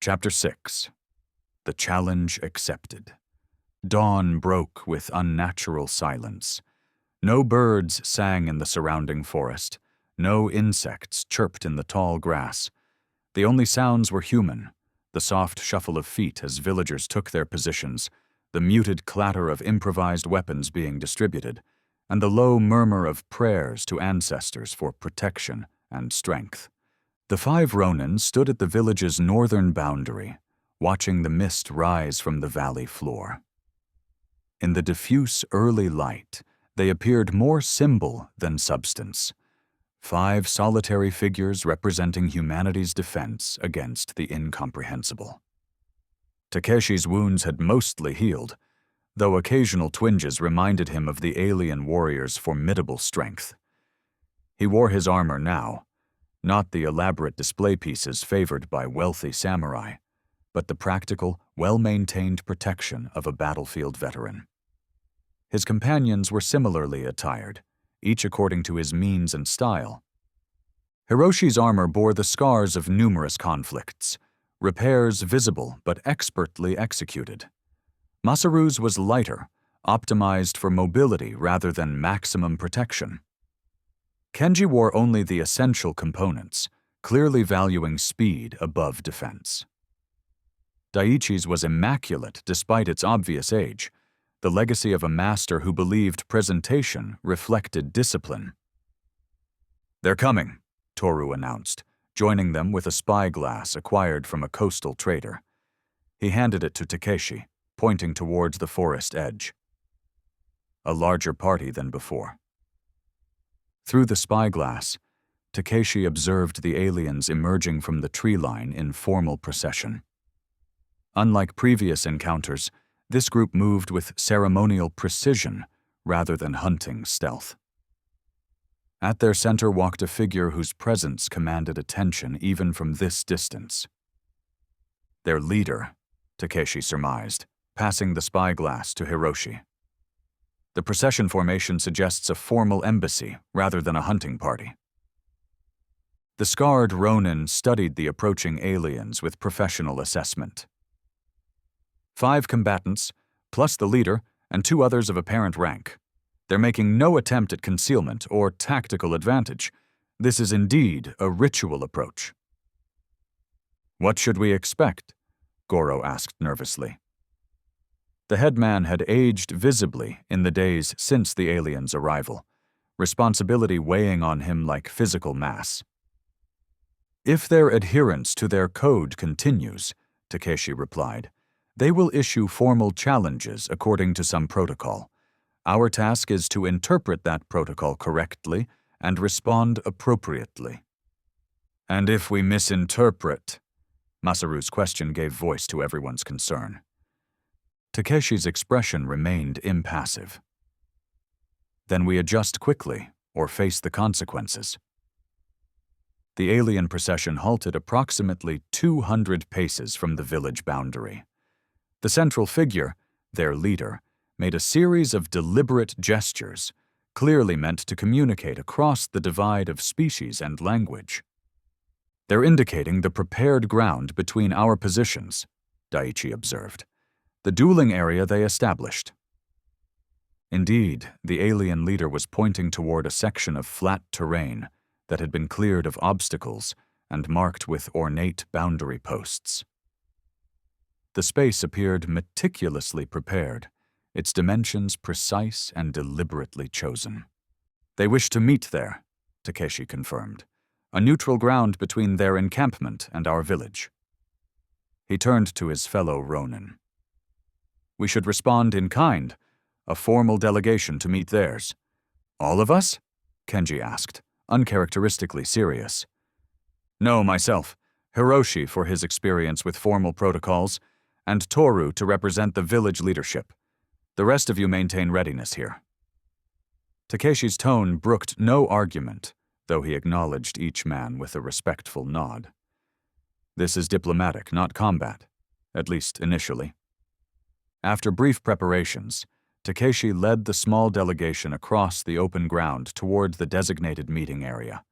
Chapter 6. The Challenge Accepted. Dawn broke with unnatural silence. No birds sang in the surrounding forest. No insects chirped in the tall grass. The only sounds were human, the soft shuffle of feet as villagers took their positions, the muted clatter of improvised weapons being distributed, and the low murmur of prayers to ancestors for protection and strength. The 5 ronin stood at the village's northern boundary, watching the mist rise from the valley floor. In the diffuse early light, they appeared more symbol than substance. 5 solitary figures representing humanity's defense against the incomprehensible. Takeshi's wounds had mostly healed, though occasional twinges reminded him of the alien warrior's formidable strength. He wore his armor now, not the elaborate display pieces favored by wealthy samurai, but the practical, well-maintained protection of a battlefield veteran. His companions were similarly attired, each according to his means and style. Hiroshi's armor bore the scars of numerous conflicts, repairs visible but expertly executed. Masaru's was lighter, optimized for mobility rather than maximum protection. Kenji wore only the essential components, clearly valuing speed above defense. Daiichi's was immaculate despite its obvious age, the legacy of a master who believed presentation reflected discipline. "They're coming," Toru announced, joining them with a spyglass acquired from a coastal trader. He handed it to Takeshi, pointing towards the forest edge. A larger party than before. Through the spyglass, Takeshi observed the aliens emerging from the tree line in formal procession. Unlike previous encounters, this group moved with ceremonial precision rather than hunting stealth. At their center walked a figure whose presence commanded attention even from this distance. Their leader, Takeshi surmised, passing the spyglass to Hiroshi. The procession formation suggests a formal embassy rather than a hunting party. The scarred ronin studied the approaching aliens with professional assessment. 5 combatants, plus the leader and 2 others of apparent rank. They're making no attempt at concealment or tactical advantage. This is indeed a ritual approach. "What should we expect?" Goro asked nervously. The headman had aged visibly in the days since the aliens' arrival, responsibility weighing on him like physical mass. "If their adherence to their code continues," Takeshi replied, "they will issue formal challenges according to some protocol. Our task is to interpret that protocol correctly and respond appropriately." "And if we misinterpret?" Masaru's question gave voice to everyone's concern. Takeshi's expression remained impassive. "Then we adjust quickly or face the consequences." The alien procession halted approximately 200 paces from the village boundary. The central figure, their leader, made a series of deliberate gestures, clearly meant to communicate across the divide of species and language. "They're indicating the prepared ground between our positions," Daiichi observed. "The dueling area they established." Indeed, the alien leader was pointing toward a section of flat terrain that had been cleared of obstacles and marked with ornate boundary posts. The space appeared meticulously prepared, its dimensions precise and deliberately chosen. "They wish to meet there," Takeshi confirmed, "a neutral ground between their encampment and our village." He turned to his fellow ronin. "We should respond in kind, a formal delegation to meet theirs." "All of us?" Kenji asked, uncharacteristically serious. "No, myself, Hiroshi for his experience with formal protocols, and Toru to represent the village leadership. The rest of you maintain readiness here." Takeshi's tone brooked no argument, though he acknowledged each man with a respectful nod. "This is diplomatic, not combat, at least initially." After brief preparations, Takeshi led the small delegation across the open ground toward the designated meeting area.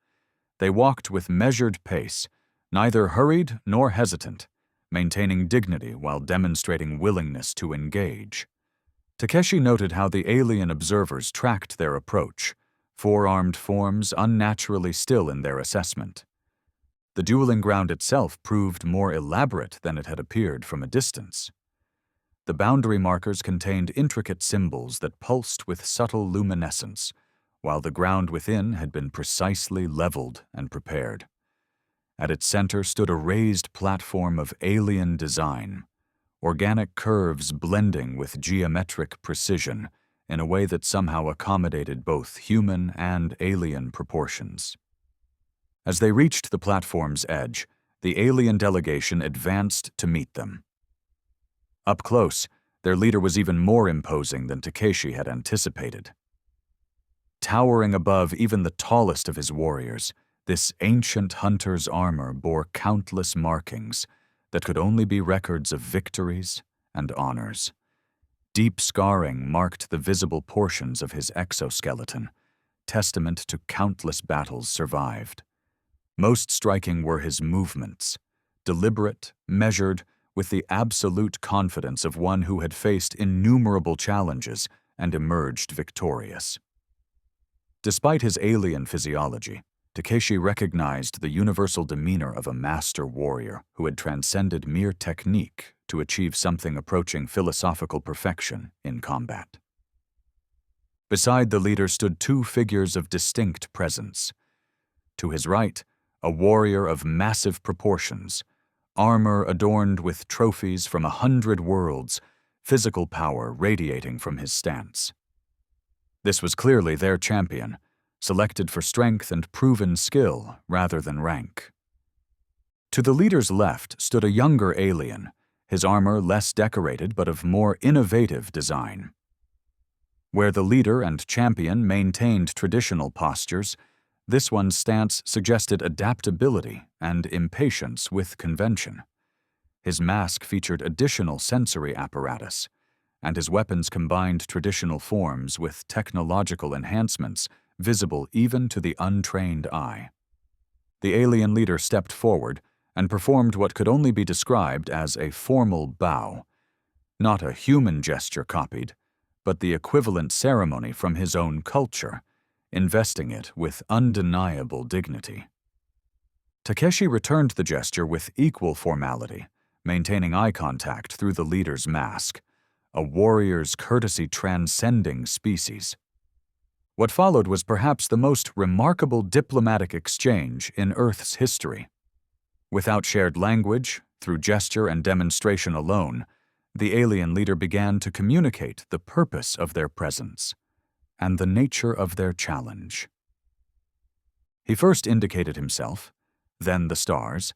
They walked with measured pace, neither hurried nor hesitant, maintaining dignity while demonstrating willingness to engage. Takeshi noted how the alien observers tracked their approach, four-armed forms unnaturally still in their assessment. The dueling ground itself proved more elaborate than it had appeared from a distance. The boundary markers contained intricate symbols that pulsed with subtle luminescence, while the ground within had been precisely leveled and prepared. At its center stood a raised platform of alien design, organic curves blending with geometric precision in a way that somehow accommodated both human and alien proportions. As they reached the platform's edge, the alien delegation advanced to meet them. Up close, their leader was even more imposing than Takeshi had anticipated. Towering above even the tallest of his warriors, this ancient hunter's armor bore countless markings that could only be records of victories and honors. Deep scarring marked the visible portions of his exoskeleton, testament to countless battles survived. Most striking were his movements, deliberate, measured, with the absolute confidence of one who had faced innumerable challenges and emerged victorious. Despite his alien physiology, Takeshi recognized the universal demeanor of a master warrior who had transcended mere technique to achieve something approaching philosophical perfection in combat. Beside the leader stood two figures of distinct presence. To his right, a warrior of massive proportions, armor adorned with trophies from 100 worlds, physical power radiating from his stance. This was clearly their champion, selected for strength and proven skill rather than rank. To the leader's left stood a younger alien, his armor less decorated but of more innovative design. Where the leader and champion maintained traditional postures, this one's stance suggested adaptability and impatience with convention. His mask featured additional sensory apparatus, and his weapons combined traditional forms with technological enhancements visible even to the untrained eye. The alien leader stepped forward and performed what could only be described as a formal bow, not a human gesture copied, but the equivalent ceremony from his own culture, investing it with undeniable dignity. Takeshi returned the gesture with equal formality, maintaining eye contact through the leader's mask, a warrior's courtesy transcending species. What followed was perhaps the most remarkable diplomatic exchange in Earth's history. Without shared language, through gesture and demonstration alone, the alien leader began to communicate the purpose of their presence and the nature of their challenge. He first indicated himself, then the stars,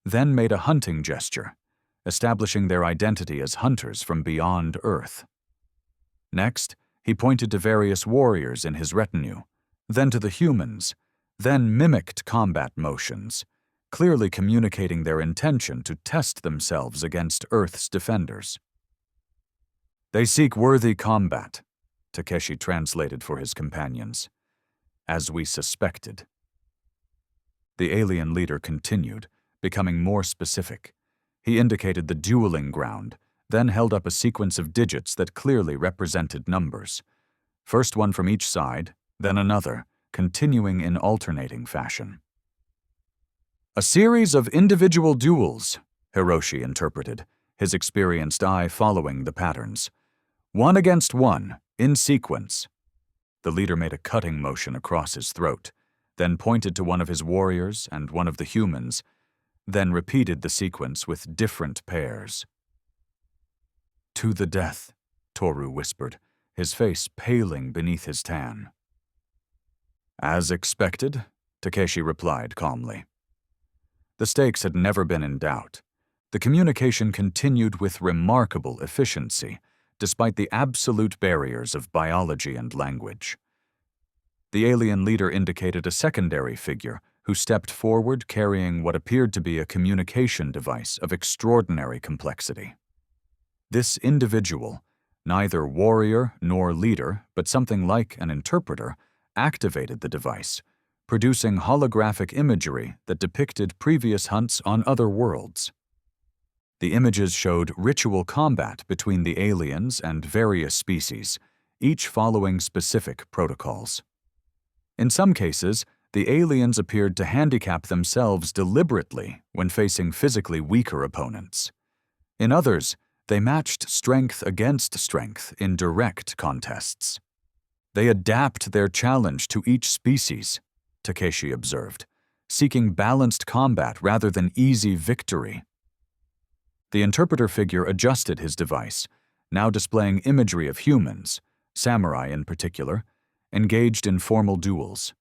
then made a hunting gesture, establishing their identity as hunters from beyond Earth. Next, he pointed to various warriors in his retinue, then to the humans, then mimicked combat motions, clearly communicating their intention to test themselves against Earth's defenders. "They seek worthy combat," Takeshi translated for his companions, "as we suspected." The alien leader continued, becoming more specific. He indicated the dueling ground, then held up a sequence of digits that clearly represented numbers. First one from each side, then another, continuing in alternating fashion. "A series of individual duels," Hiroshi interpreted, his experienced eye following the patterns. "One against one, in sequence." The leader made a cutting motion across his throat, then pointed to one of his warriors and one of the humans, then repeated the sequence with different pairs. "To the death," Toru whispered, his face paling beneath his tan. "As expected," Takeshi replied calmly. The stakes had never been in doubt. The communication continued with remarkable efficiency, despite the absolute barriers of biology and language. The alien leader indicated a secondary figure who stepped forward carrying what appeared to be a communication device of extraordinary complexity. This individual, neither warrior nor leader, but something like an interpreter, activated the device, producing holographic imagery that depicted previous hunts on other worlds. The images showed ritual combat between the aliens and various species, each following specific protocols. In some cases, the aliens appeared to handicap themselves deliberately when facing physically weaker opponents. In others, they matched strength against strength in direct contests. They adapt their challenge to each species, Takeshi observed, seeking balanced combat rather than easy victory. The interpreter figure adjusted his device, now displaying imagery of humans, samurai in particular, engaged in formal duels.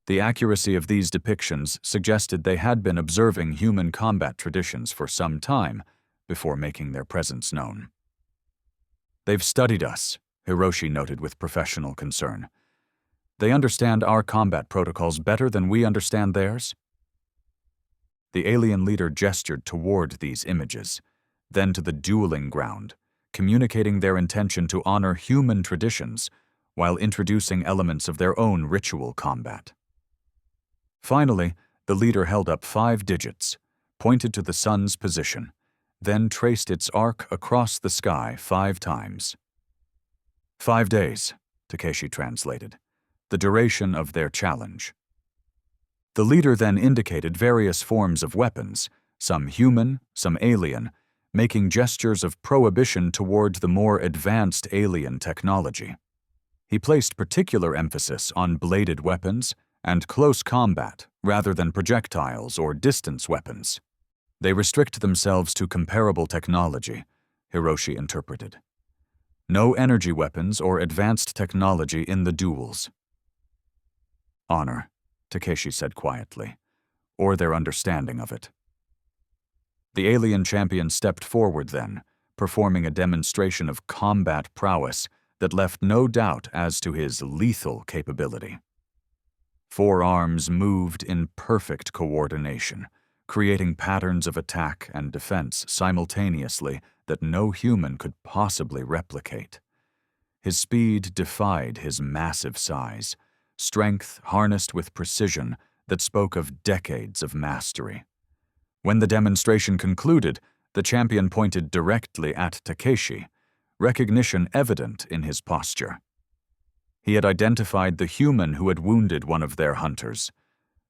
The accuracy of these depictions suggested they had been observing human combat traditions for some time before making their presence known. "They've studied us," Hiroshi noted with professional concern. "They understand our combat protocols better than we understand theirs?" The alien leader gestured toward these images, then to the dueling ground, communicating their intention to honor human traditions while introducing elements of their own ritual combat. Finally, the leader held up 5 digits, pointed to the sun's position, then traced its arc across the sky 5 times. 5 days, Takeshi translated, the duration of their challenge. The leader then indicated various forms of weapons, some human, some alien, making gestures of prohibition toward the more advanced alien technology. He placed particular emphasis on bladed weapons and close combat rather than projectiles or distance weapons. They restrict themselves to comparable technology, Hiroshi interpreted. No energy weapons or advanced technology in the duels. "Honor," Takeshi said quietly, "or their understanding of it." The alien champion stepped forward then, performing a demonstration of combat prowess that left no doubt as to his lethal capability. 4 arms moved in perfect coordination, creating patterns of attack and defense simultaneously that no human could possibly replicate. His speed defied his massive size, strength harnessed with precision that spoke of decades of mastery. When the demonstration concluded, the champion pointed directly at Takeshi, recognition evident in his posture. He had identified the human who had wounded one of their hunters,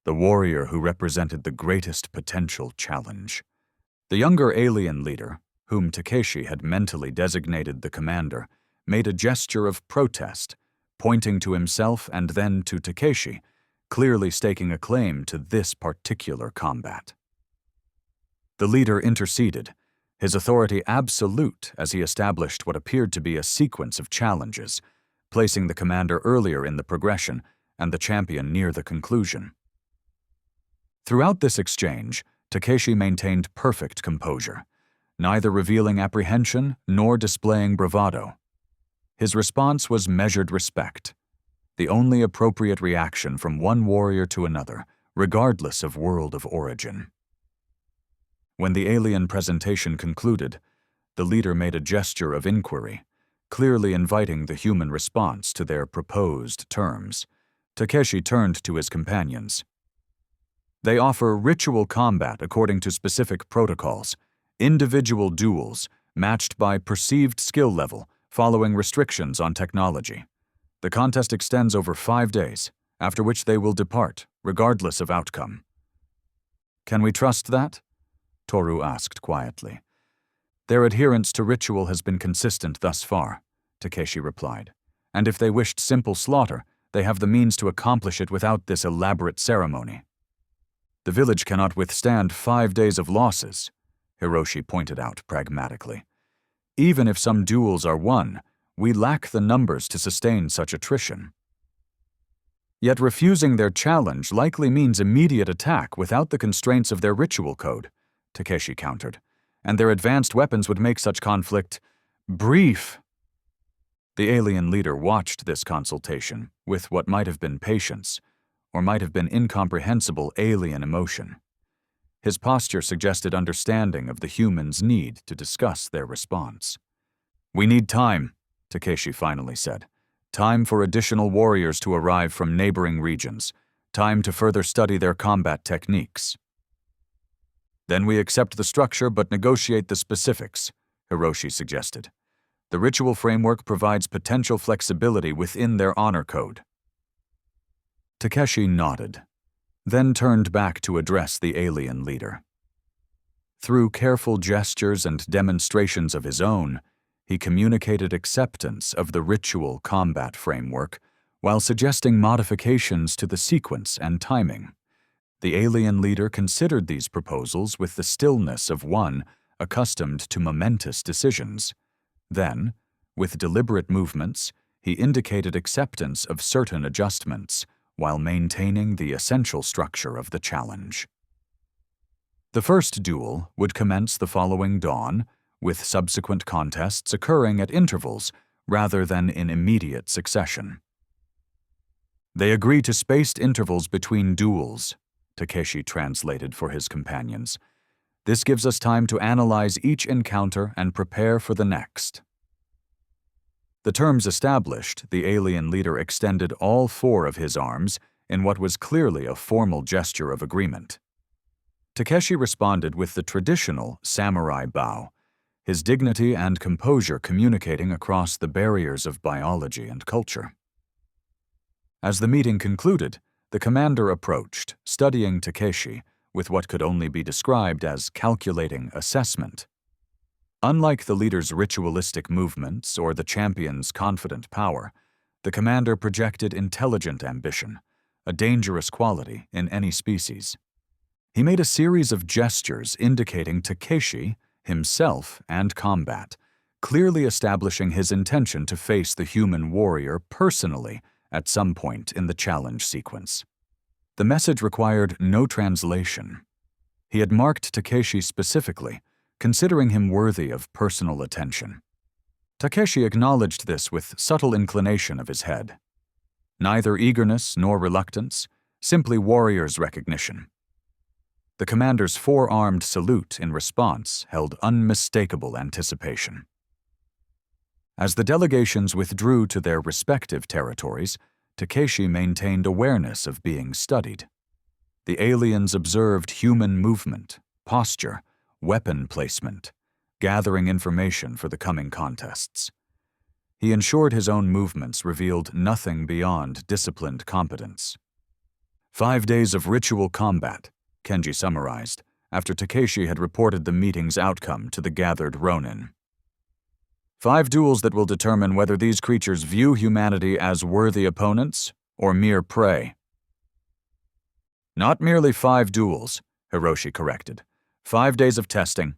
the warrior who represented the greatest potential challenge. The younger alien leader, whom Takeshi had mentally designated the commander, made a gesture of protest, pointing to himself and then to Takeshi, clearly staking a claim to this particular combat. The leader interceded, his authority absolute as he established what appeared to be a sequence of challenges, placing the commander earlier in the progression and the champion near the conclusion. Throughout this exchange, Takeshi maintained perfect composure, neither revealing apprehension nor displaying bravado. His response was measured respect, the only appropriate reaction from one warrior to another, regardless of world of origin. When the alien presentation concluded, the leader made a gesture of inquiry, clearly inviting the human response to their proposed terms. Takeshi turned to his companions. "They offer ritual combat according to specific protocols, individual duels matched by perceived skill level, following restrictions on technology. The contest extends over 5 days, after which they will depart, regardless of outcome." "Can we trust that?" Toru asked quietly. "Their adherence to ritual has been consistent thus far," Takeshi replied, "and if they wished simple slaughter, they have the means to accomplish it without this elaborate ceremony." "The village cannot withstand 5 days of losses," Hiroshi pointed out pragmatically. "Even if some duels are won, we lack the numbers to sustain such attrition." "Yet refusing their challenge likely means immediate attack without the constraints of their ritual code," Takeshi countered, "and their advanced weapons would make such conflict brief." The alien leader watched this consultation with what might have been patience, or might have been incomprehensible alien emotion. His posture suggested understanding of the human's need to discuss their response. "We need time," Takeshi finally said. "Time for additional warriors to arrive from neighboring regions. Time to further study their combat techniques." Then we accept the structure but negotiate the specifics, Hiroshi suggested. The ritual framework provides potential flexibility within their honor code. Takeshi nodded, then turned back to address the alien leader. Through careful gestures and demonstrations of his own, he communicated acceptance of the ritual combat framework while suggesting modifications to the sequence and timing. The alien leader considered these proposals with the stillness of one accustomed to momentous decisions. Then, with deliberate movements, he indicated acceptance of certain adjustments while maintaining the essential structure of the challenge. The first duel would commence the following dawn, with subsequent contests occurring at intervals rather than in immediate succession. They agree to spaced intervals between duels, Takeshi translated for his companions. This gives us time to analyze each encounter and prepare for the next. The terms established, the alien leader extended all 4 of his arms in what was clearly a formal gesture of agreement. Takeshi responded with the traditional samurai bow, his dignity and composure communicating across the barriers of biology and culture. As the meeting concluded, the commander approached, studying Takeshi with what could only be described as calculating assessment. Unlike the leader's ritualistic movements or the champion's confident power, the commander projected intelligent ambition, a dangerous quality in any species. He made a series of gestures indicating Takeshi, himself, and combat, clearly establishing his intention to face the human warrior personally at some point in the challenge sequence. The message required no translation. He had marked Takeshi specifically, considering him worthy of personal attention. Takeshi acknowledged this with subtle inclination of his head. Neither eagerness nor reluctance, simply warrior's recognition. The commander's 4-armed salute in response held unmistakable anticipation. As the delegations withdrew to their respective territories, Takeshi maintained awareness of being studied. The aliens observed human movement, posture, weapon placement, gathering information for the coming contests. He ensured his own movements revealed nothing beyond disciplined competence. 5 days of ritual combat, Kenji summarized, after Takeshi had reported the meeting's outcome to the gathered ronin. 5 duels that will determine whether these creatures view humanity as worthy opponents or mere prey. Not merely 5 duels, Hiroshi corrected. 5 days of testing.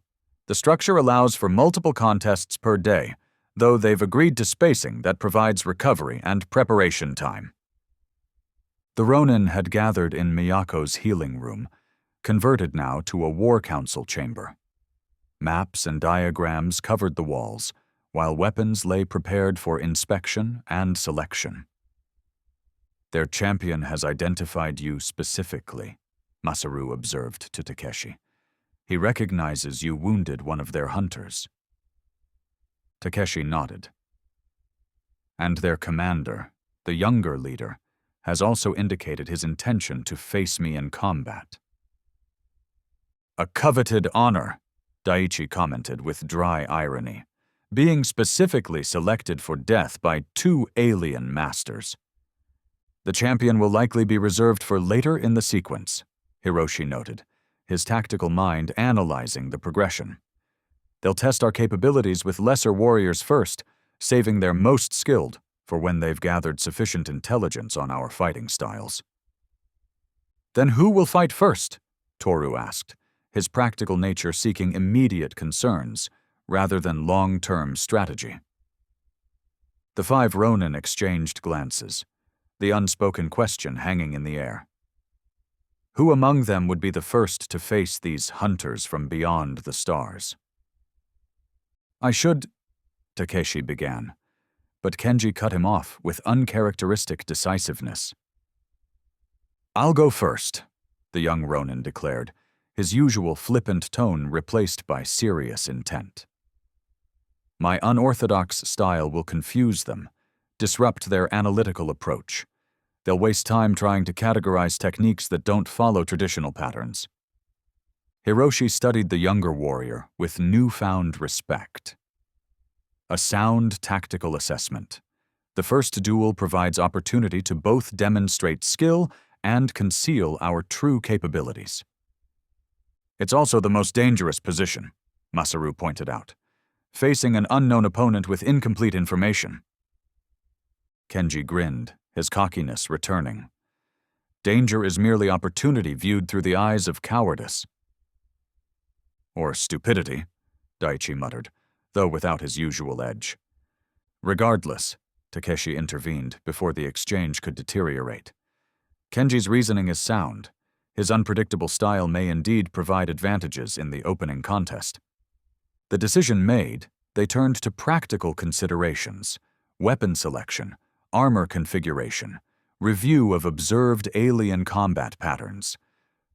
The structure allows for multiple contests per day, though they've agreed to spacing that provides recovery and preparation time. The ronin had gathered in Miyako's healing room, converted now to a war council chamber. Maps and diagrams covered the walls, while weapons lay prepared for inspection and selection. Their champion has identified you specifically, Masaru observed to Takeshi. He recognizes you wounded one of their hunters. Takeshi nodded. And their commander, the younger leader, has also indicated his intention to face me in combat. A coveted honor, Daiichi commented with dry irony, being specifically selected for death by 2 alien masters. The champion will likely be reserved for later in the sequence, Hiroshi noted, his tactical mind analyzing the progression. They'll test our capabilities with lesser warriors first, saving their most skilled for when they've gathered sufficient intelligence on our fighting styles. Then who will fight first? Toru asked, his practical nature seeking immediate concerns rather than long-term strategy. The 5 ronin exchanged glances, the unspoken question hanging in the air. Who among them would be the first to face these hunters from beyond the stars? I should, Takeshi began, but Kenji cut him off with uncharacteristic decisiveness. I'll go first, the young ronin declared, his usual flippant tone replaced by serious intent. My unorthodox style will confuse them, disrupt their analytical approach. They'll waste time trying to categorize techniques that don't follow traditional patterns. Hiroshi studied the younger warrior with newfound respect. A sound tactical assessment. The first duel provides opportunity to both demonstrate skill and conceal our true capabilities. It's also the most dangerous position, Masaru pointed out, facing an unknown opponent with incomplete information. Kenji grinned, his cockiness returning. Danger is merely opportunity viewed through the eyes of cowardice. Or stupidity, Daichi muttered, though without his usual edge. Regardless, Takeshi intervened before the exchange could deteriorate. Kenji's reasoning is sound. His unpredictable style may indeed provide advantages in the opening contest. The decision made, they turned to practical considerations: weapon selection, armor configuration, review of observed alien combat patterns.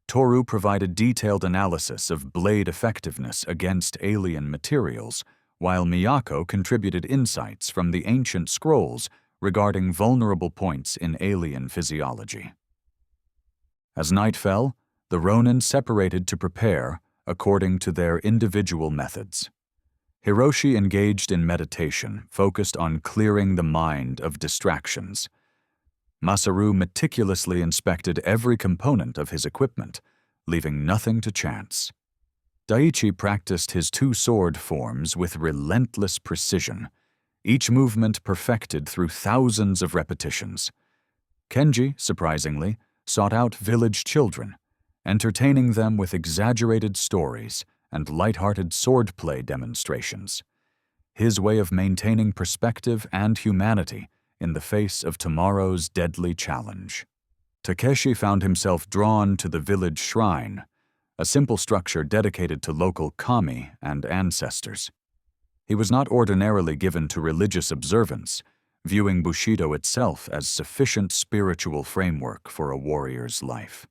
Toru provided detailed analysis of blade effectiveness against alien materials, while Miyako contributed insights from the ancient scrolls regarding vulnerable points in alien physiology. As night fell, the ronin separated to prepare according to their individual methods. Hiroshi engaged in meditation, focused on clearing the mind of distractions. Masaru meticulously inspected every component of his equipment, leaving nothing to chance. Daichi practiced his two-sword forms with relentless precision, each movement perfected through thousands of repetitions. Kenji, surprisingly, sought out village children, entertaining them with exaggerated stories and light-hearted swordplay demonstrations. His way of maintaining perspective and humanity in the face of tomorrow's deadly challenge. Takeshi found himself drawn to the village shrine, a simple structure dedicated to local kami and ancestors. He was not ordinarily given to religious observance, viewing Bushido itself as sufficient spiritual framework for a warrior's life.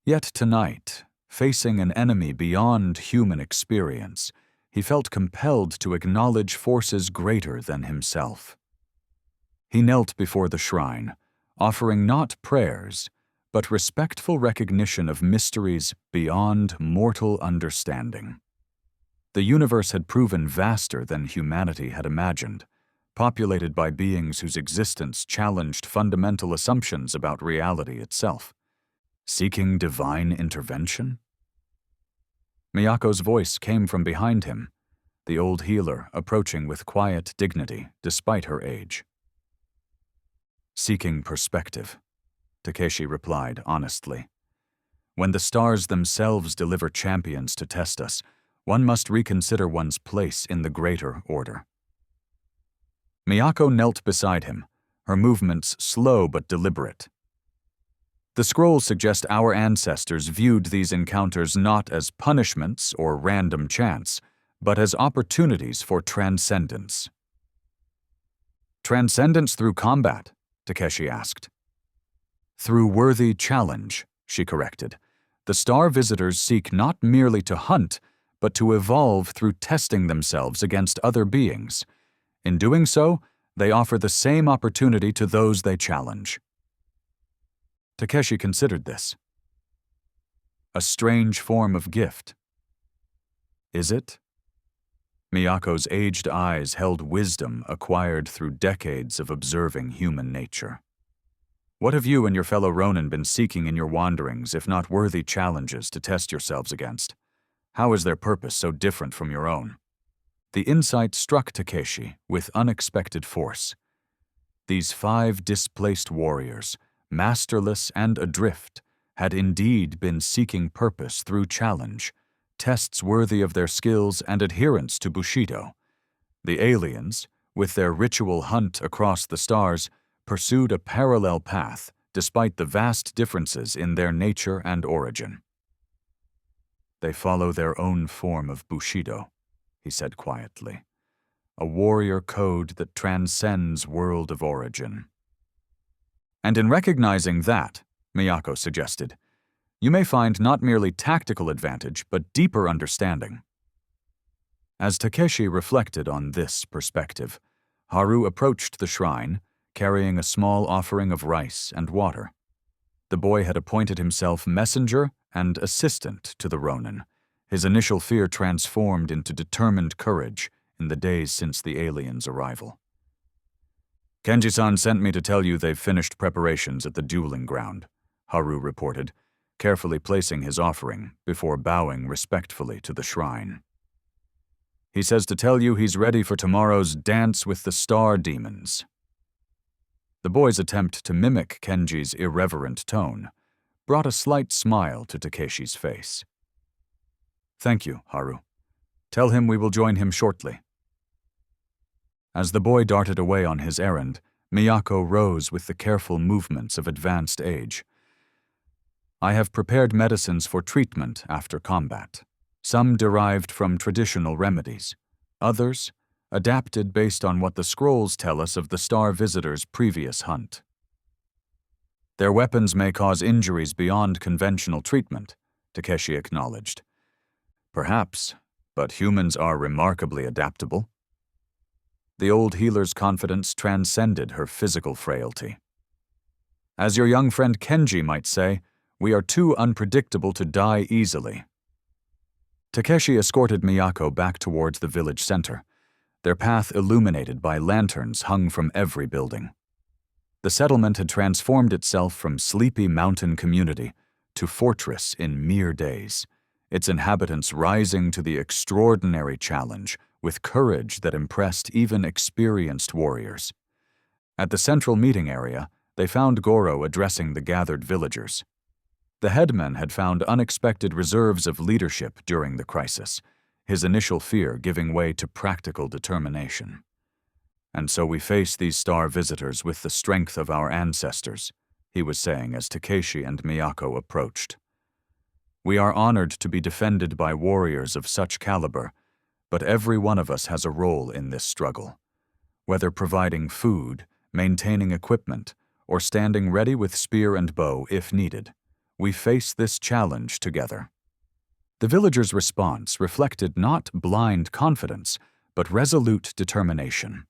Yet tonight, facing an enemy beyond human experience, he felt compelled to acknowledge forces greater than himself. He knelt before the shrine, offering not prayers, but respectful recognition of mysteries beyond mortal understanding. The universe had proven vaster than humanity had imagined, populated by beings whose existence challenged fundamental assumptions about reality itself. Seeking divine intervention? Miyako's voice came from behind him, the old healer approaching with quiet dignity despite her age. Seeking perspective, Takeshi replied honestly. When the stars themselves deliver champions to test us, one must reconsider one's place in the greater order. Miyako knelt beside him, her movements slow but deliberate. The scrolls suggest our ancestors viewed these encounters not as punishments or random chance, but as opportunities for transcendence. Transcendence through combat? Takeshi asked. Through worthy challenge, she corrected. The star visitors seek not merely to hunt, but to evolve through testing themselves against other beings. In doing so, they offer the same opportunity to those they challenge. Takeshi considered this. A strange form of gift. Is it? Miyako's aged eyes held wisdom acquired through decades of observing human nature. What have you and your fellow ronin been seeking in your wanderings, if not worthy challenges to test yourselves against? How is their purpose so different from your own? The insight struck Takeshi with unexpected force. These 5 displaced warriors, masterless and adrift, had indeed been seeking purpose through challenge, tests worthy of their skills and adherence to Bushido. The aliens, with their ritual hunt across the stars, pursued a parallel path despite the vast differences in their nature and origin. They follow their own form of Bushido, he said quietly, a warrior code that transcends world of origin. And in recognizing that, Miyako suggested, you may find not merely tactical advantage, but deeper understanding. As Takeshi reflected on this perspective, Haru approached the shrine, carrying a small offering of rice and water. The boy had appointed himself messenger and assistant to the ronin, his initial fear transformed into determined courage in the days since the aliens' arrival. "Kenji-san sent me to tell you they've finished preparations at the dueling ground," Haru reported, carefully placing his offering before bowing respectfully to the shrine. "He says to tell you he's ready for tomorrow's dance with the star demons." The boy's attempt to mimic Kenji's irreverent tone brought a slight smile to Takeshi's face. "Thank you, Haru. Tell him we will join him shortly." As the boy darted away on his errand, Miyako rose with the careful movements of advanced age. "I have prepared medicines for treatment after combat, some derived from traditional remedies, others adapted based on what the scrolls tell us of the star visitors' previous hunt. Their weapons may cause injuries beyond conventional treatment," Takeshi acknowledged. "Perhaps, but humans are remarkably adaptable." The old healer's confidence transcended her physical frailty. "As your young friend Kenji might say, we are too unpredictable to die easily." Takeshi escorted Miyako back towards the village center, their path illuminated by lanterns hung from every building. The settlement had transformed itself from sleepy mountain community to fortress in mere days, its inhabitants rising to the extraordinary challenge with courage that impressed even experienced warriors. At the central meeting area, they found Goro addressing the gathered villagers. The headman had found unexpected reserves of leadership during the crisis, his initial fear giving way to practical determination. "And so we face these star visitors with the strength of our ancestors," he was saying as Takeshi and Miyako approached. "We are honored to be defended by warriors of such caliber, but every one of us has a role in this struggle. Whether providing food, maintaining equipment, or standing ready with spear and bow if needed, we face this challenge together." The villagers' response reflected not blind confidence, but resolute determination.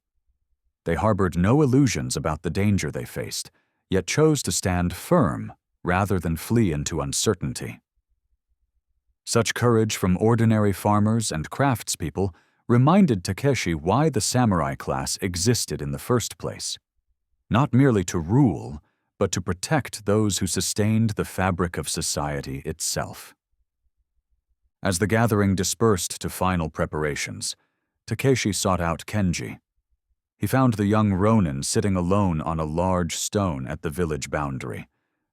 They harbored no illusions about the danger they faced, yet chose to stand firm rather than flee into uncertainty. Such courage from ordinary farmers and craftspeople reminded Takeshi why the samurai class existed in the first place. Not merely to rule, but to protect those who sustained the fabric of society itself. As the gathering dispersed to final preparations, Takeshi sought out Kenji. He found the young ronin sitting alone on a large stone at the village boundary,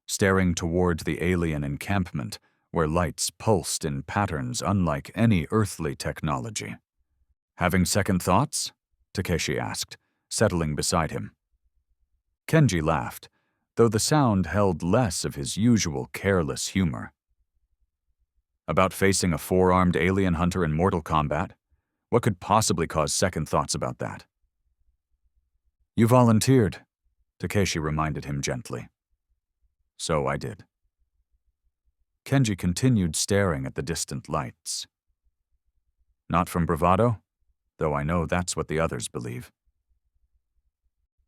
staring toward the alien encampment where lights pulsed in patterns unlike any earthly technology. "Having second thoughts?" Takeshi asked, settling beside him. Kenji laughed, though the sound held less of his usual careless humor. "About facing a four-armed alien hunter in mortal combat? What could possibly cause second thoughts about that?" "You volunteered," Takeshi reminded him gently. "So I did." Kenji continued staring at the distant lights. "Not from bravado, though I know that's what the others believe."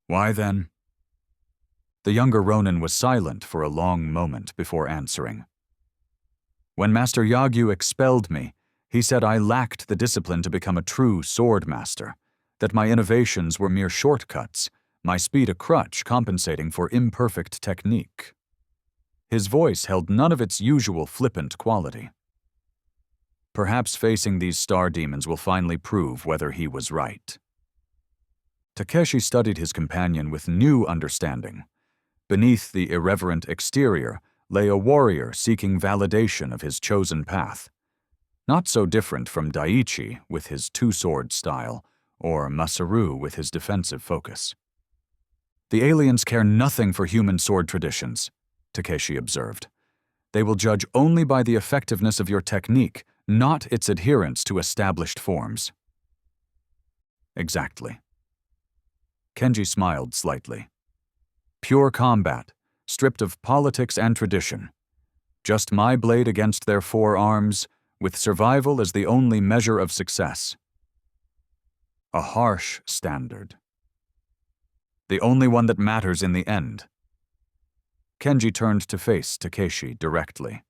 "Why then?" The younger ronin was silent for a long moment before answering. "When Master Yagyu expelled me, he said I lacked the discipline to become a true sword master, that my innovations were mere shortcuts, my speed a crutch compensating for imperfect technique." His voice held none of its usual flippant quality. "Perhaps facing these star demons will finally prove whether he was right." Takeshi studied his companion with new understanding. Beneath the irreverent exterior lay a warrior seeking validation of his chosen path. Not so different from Daiichi with his two-sword style, or Masaru with his defensive focus. "The aliens care nothing for human sword traditions," Takeshi observed. "They will judge only by the effectiveness of your technique, not its adherence to established forms." "Exactly." Kenji smiled slightly. "Pure combat, stripped of politics and tradition. Just my blade against their four arms, with survival as the only measure of success." A harsh standard. "The only one that matters in the end." Kenji turned to face Takeshi directly.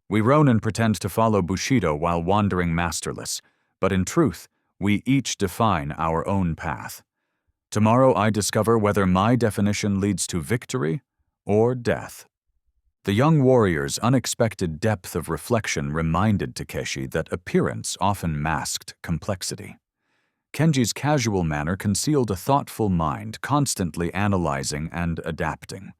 We ronin pretend to follow Bushido while wandering masterless, but in truth, we each define our own path. Tomorrow I discover whether my definition leads to victory or death." The young warrior's unexpected depth of reflection reminded Takeshi that appearance often masked complexity. Kenji's casual manner concealed a thoughtful mind constantly analyzing and adapting,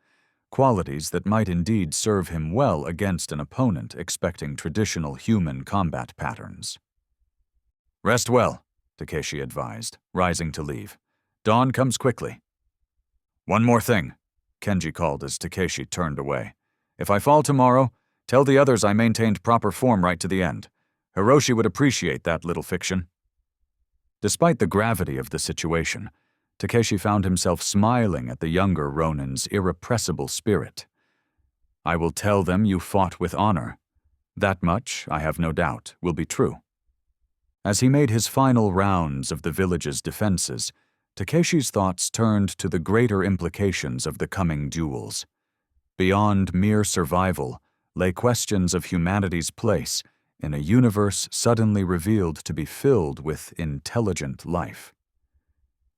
qualities that might indeed serve him well against an opponent expecting traditional human combat patterns. "Rest well," Takeshi advised, rising to leave. "Dawn comes quickly." "One more thing," Kenji called as Takeshi turned away. "If I fall tomorrow, tell the others I maintained proper form right to the end. Hiroshi would appreciate that little fiction." Despite the gravity of the situation, Takeshi found himself smiling at the younger ronin's irrepressible spirit. "I will tell them you fought with honor. That much, I have no doubt, will be true." As he made his final rounds of the village's defenses, Takeshi's thoughts turned to the greater implications of the coming duels. Beyond mere survival lay questions of humanity's place in a universe suddenly revealed to be filled with intelligent life.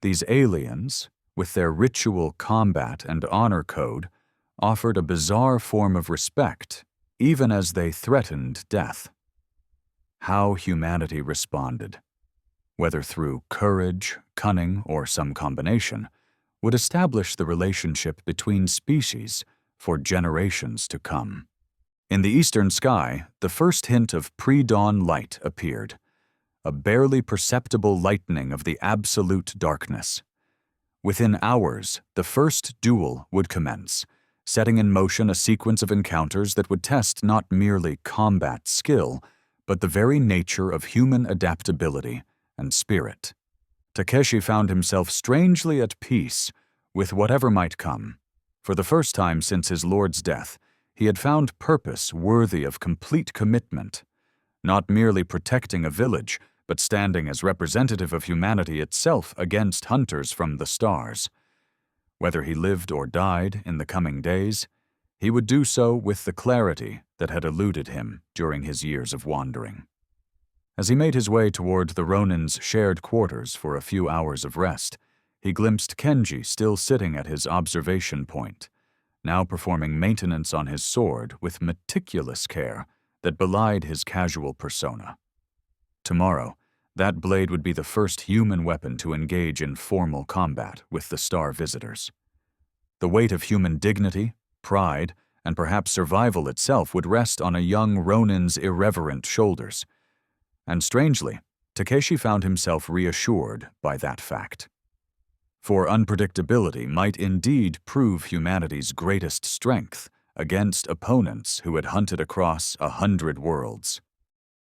These aliens, with their ritual combat and honor code, offered a bizarre form of respect, even as they threatened death. How humanity responded, whether through courage, cunning, or some combination, would establish the relationship between species for generations to come. In the eastern sky, the first hint of pre-dawn light appeared, a barely perceptible lightening of the absolute darkness. Within hours, the first duel would commence, setting in motion a sequence of encounters that would test not merely combat skill, but the very nature of human adaptability and spirit. Takeshi found himself strangely at peace with whatever might come. For the first time since his lord's death, he had found purpose worthy of complete commitment, not merely protecting a village, but standing as representative of humanity itself against hunters from the stars. Whether he lived or died in the coming days, he would do so with the clarity that had eluded him during his years of wandering. As he made his way toward the ronin's shared quarters for a few hours of rest, he glimpsed Kenji still sitting at his observation point, now performing maintenance on his sword with meticulous care that belied his casual persona. Tomorrow, that blade would be the first human weapon to engage in formal combat with the star visitors. The weight of human dignity, pride, and perhaps survival itself would rest on a young ronin's irreverent shoulders. And strangely, Takeshi found himself reassured by that fact. For unpredictability might indeed prove humanity's greatest strength against opponents who had hunted across 100 worlds.